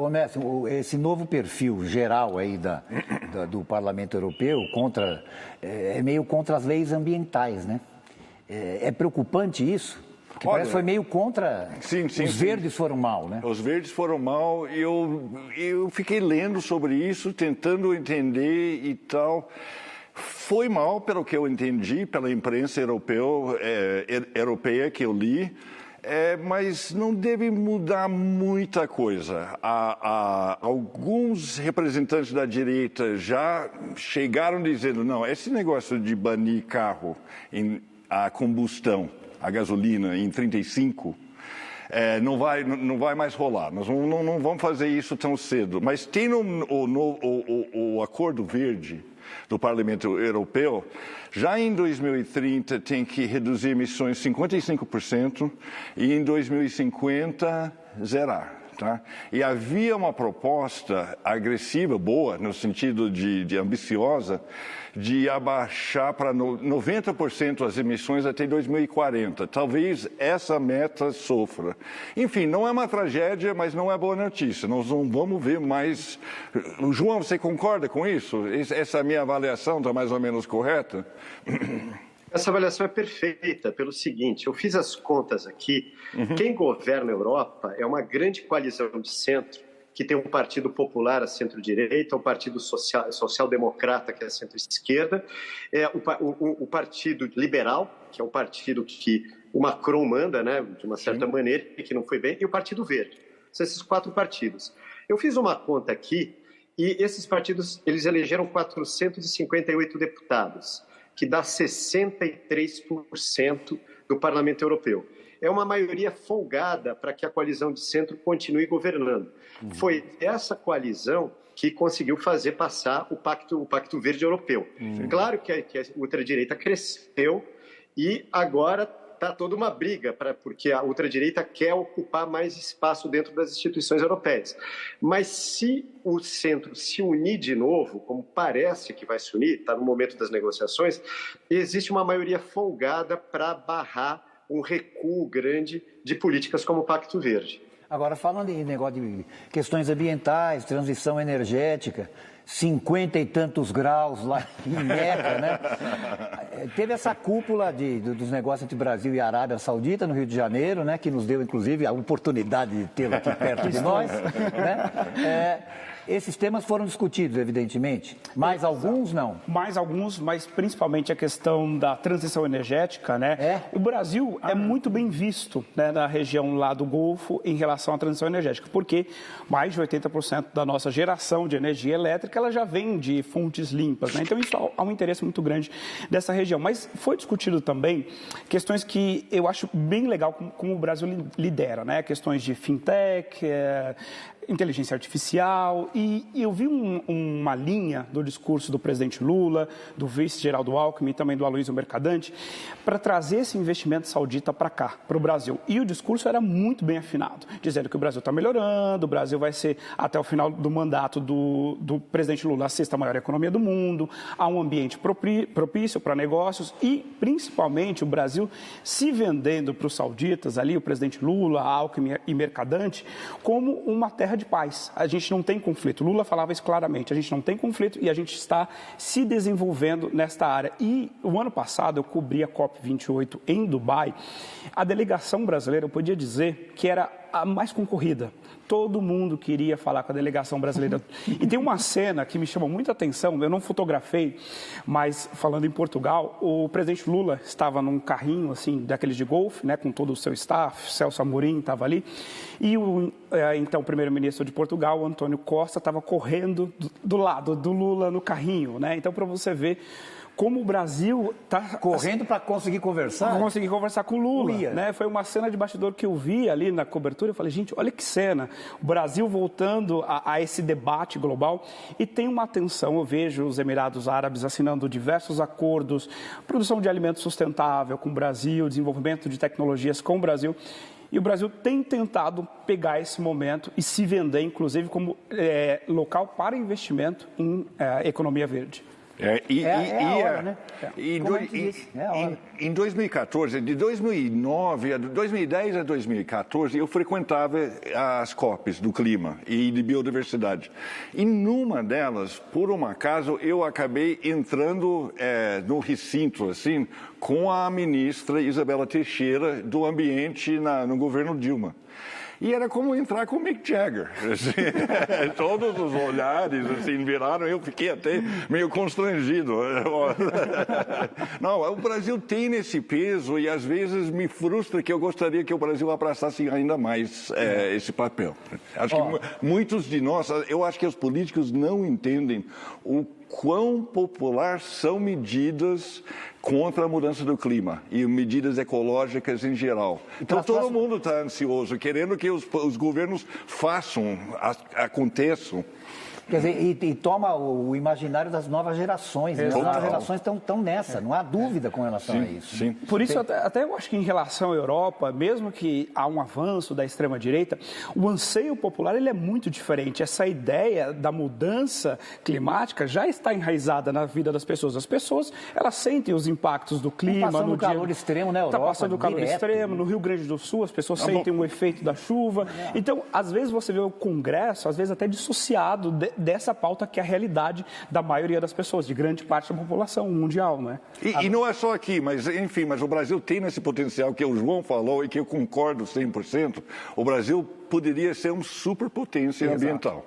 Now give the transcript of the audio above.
Mestre, esse novo perfil geral aí do Parlamento Europeu é meio contra as leis ambientais, né? É preocupante isso? Porque parece que foi meio contra... Sim, os verdes foram mal, né? Os verdes foram mal e eu fiquei lendo sobre isso, tentando entender e tal. Foi mal, pelo que eu entendi, pela imprensa europeia que eu li, mas não deve mudar muita coisa. Alguns representantes da direita já chegaram dizendo, não, esse negócio de banir carro a combustão, a gasolina em 35, não vai mais rolar. Nós não vamos fazer isso tão cedo. Mas tem o Acordo Verde do Parlamento Europeu, já em 2030 tem que reduzir emissões 55% e em 2050 zerar. Tá? E havia uma proposta agressiva, boa, no sentido de ambiciosa, de abaixar para 90% as emissões até 2040. Talvez essa meta sofra. Enfim, não é uma tragédia, mas não é boa notícia. Nós não vamos ver mais... João, você concorda com isso? Essa minha avaliação está mais ou menos correta? Essa avaliação é perfeita pelo seguinte, eu fiz as contas aqui, quem governa a Europa é uma grande coalizão de centro, que tem um partido popular, a centro-direita, um partido social-democrata, que é a centro-esquerda, o partido liberal, que é um partido que o Macron manda, né, de uma certa maneira, e que não foi bem, e o Partido Verde. São esses 4 partidos. Eu fiz uma conta aqui, e esses partidos, eles elegeram 458 deputados, que dá 63% do Parlamento Europeu. É uma maioria folgada para que a coalizão de centro continue governando. Foi essa coalizão que conseguiu fazer passar o Pacto Verde Europeu. Claro que a ultradireita cresceu e agora está toda uma briga, porque a ultradireita quer ocupar mais espaço dentro das instituições europeias. Mas se o centro se unir de novo, como parece que vai se unir, está no momento das negociações, existe uma maioria folgada para barrar um recuo grande de políticas como o Pacto Verde. Agora, falando em negócio de questões ambientais, transição energética, 50 e tantos graus lá em Meca, né? Teve essa cúpula dos negócios entre Brasil e Arábia Saudita, no Rio de Janeiro, né? Que nos deu, inclusive, a oportunidade de tê-lo aqui perto de nós, né? Esses temas foram discutidos, evidentemente. Mais alguns, não? Mais alguns, mas principalmente a questão da transição energética, né? O Brasil é muito bem visto, né, na região lá do Golfo em relação à transição energética, porque mais de 80% da nossa geração de energia elétrica ela já vem de fontes limpas, né? Então isso há um interesse muito grande dessa região. Mas foi discutido também questões que eu acho bem legal como o Brasil lidera, né? Questões de fintech, inteligência artificial, e eu vi uma linha do discurso do presidente Lula, do vice Geraldo Alckmin e também do Aloysio Mercadante, para trazer esse investimento saudita para cá, para o Brasil. E o discurso era muito bem afinado, dizendo que o Brasil está melhorando, o Brasil vai ser, até o final do mandato do presidente Lula, a 6ª maior economia do mundo, há um ambiente propício para negócios e, principalmente, o Brasil se vendendo para os sauditas ali, o presidente Lula, Alckmin e Mercadante, como uma terra de paz. A gente não tem conflito. Lula falava isso claramente. A gente não tem conflito e a gente está se desenvolvendo nesta área. E o ano passado eu cobri a COP28 em Dubai. A delegação brasileira, eu podia dizer que era a mais concorrida. Todo mundo queria falar com a delegação brasileira. E tem uma cena que me chamou muita atenção, eu não fotografei, mas falando em Portugal, o presidente Lula estava num carrinho, assim, daqueles de golfe, né, com todo o seu staff, Celso Amorim estava ali, e então o primeiro-ministro de Portugal, António Costa, estava correndo do lado do Lula no carrinho, né? Então, para você ver como o Brasil está... Correndo para conseguir conversar? Para conseguir conversar com o Lula, né? Foi uma cena de bastidor que eu vi ali na cobertura. Eu falei, gente, olha que cena. O Brasil voltando a esse debate global. E tem uma atenção, eu vejo os Emirados Árabes assinando diversos acordos, produção de alimento sustentável com o Brasil, desenvolvimento de tecnologias com o Brasil. E o Brasil tem tentado pegar esse momento e se vender, inclusive, como local para investimento em economia verde. hora, né? Em 2014, de 2010 a 2014, eu frequentava as COPs do clima e de biodiversidade. E numa delas, por um acaso, eu acabei entrando no recinto, assim, com a ministra Isabela Teixeira do Ambiente no governo Dilma. E era como entrar com o Mick Jagger. Assim, todos os olhares assim, viraram, eu fiquei até meio constrangido. Não, o Brasil tem esse peso e às vezes me frustra que eu gostaria que o Brasil abraçasse ainda mais esse papel. Acho que muitos de nós, eu acho que os políticos não entendem o quão popular são medidas contra a mudança do clima e medidas ecológicas em geral. Então, todo mundo está ansioso, querendo que os governos façam, aconteçam. Quer dizer, e toma o imaginário das novas gerações. Né? As novas gerações estão nessa, não há dúvida com relação a isso. Sim. Por isso, até eu acho que em relação à Europa, mesmo que há um avanço da extrema-direita, o anseio popular ele é muito diferente. Essa ideia da mudança climática já está enraizada na vida das pessoas. As pessoas, elas sentem os impactos do clima. Está passando calor extremo na Europa. Está passando calor extremo. No Rio Grande do Sul, as pessoas sentem o efeito da chuva. Então, às vezes você vê o Congresso, às vezes até dissociado dessa pauta que é a realidade da maioria das pessoas, de grande parte da população mundial, né? E não é só aqui, mas enfim, mas o Brasil tem esse potencial que o João falou e que eu concordo 100%. O Brasil poderia ser uma superpotência ambiental.